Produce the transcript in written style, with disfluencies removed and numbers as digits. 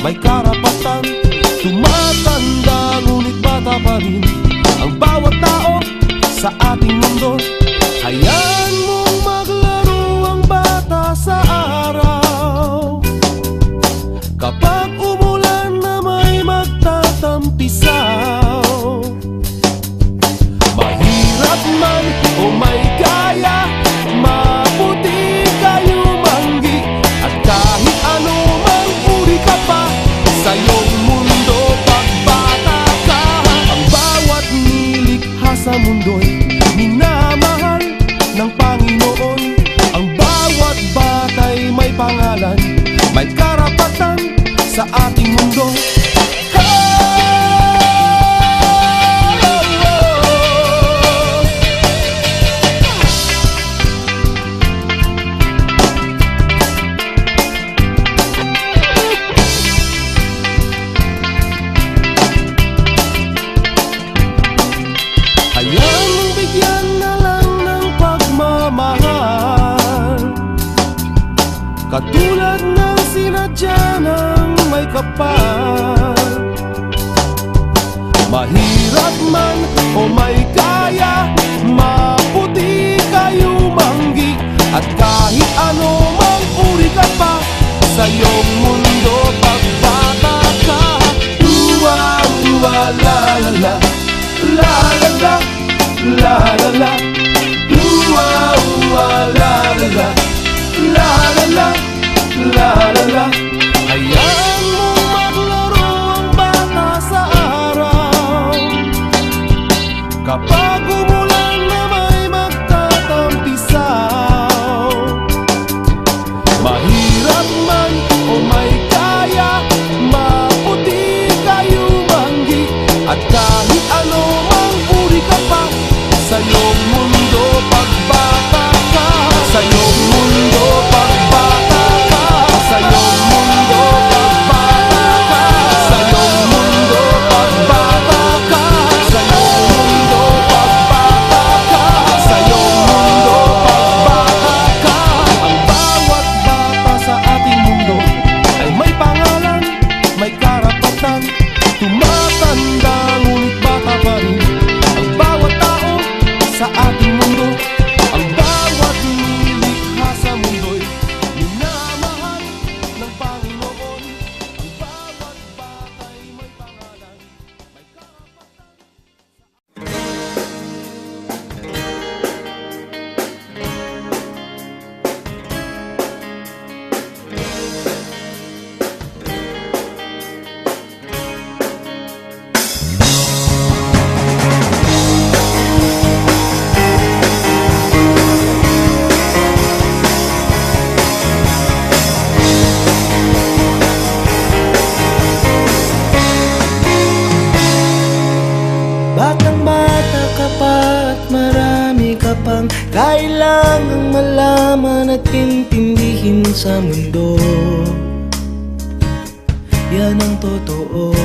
may karapatan. Tumatanda ngunit bata pa rin ang bawat tao sa ating mundo. Hayaan mong maglaro ang bata sa araw. Kapag umulan na may magtatampisaw, mahirap man o may kaya, maputi kayo manggi. At kahit ano mang uri ka pa sa iyong mundo, pagbata ka. Ang bawat nilikha sa mundo'y minamahal ng Panginoon. Ang bawat bata'y may pangalan, may karapatan sa ating mundo. Hayaan mong bigyan na lang ng pagmamahal, katulad ng sinadya ng may kapal. Mahirap man o may kaya, maputi kayo manggi. At kahit ano mang uri ka pa sa iyong mundo, pagbata ka. Uwa, uwa, la la la, la la la, la la la. Uwa, uwa, la la la, la la la, la la la. Hayaan mong maglaro ang bata sa araw. Kapag umulan na may magtatampisaw, mahirap man o may kaya, maputi kayo manggi. At kahit ano mang uri ka pa sa iyong mundo, pagbata ka. Sa iyong mundo, pagbata ka. Sa iyong mundo, pagbata ka. Sa iyong mundo, pagbata ka. Sa iyong mundo, pagbata ka. Sa iyong mundo, pagbata ka. Ang bawat bata sa ating mundo ay may pangalan, may karapatan. Tumatanda ngunit bata pa rin ang bawat tao sa ating mundo. Ang bawat nilikha sa mundo'y minamahal ng Panginoon. Ang bawat bata'y may pangalan, may karapatan. Batang-bata ka pa at marami ka pang kailangang malaman at intindihin sa mundo. Yan ang totoo.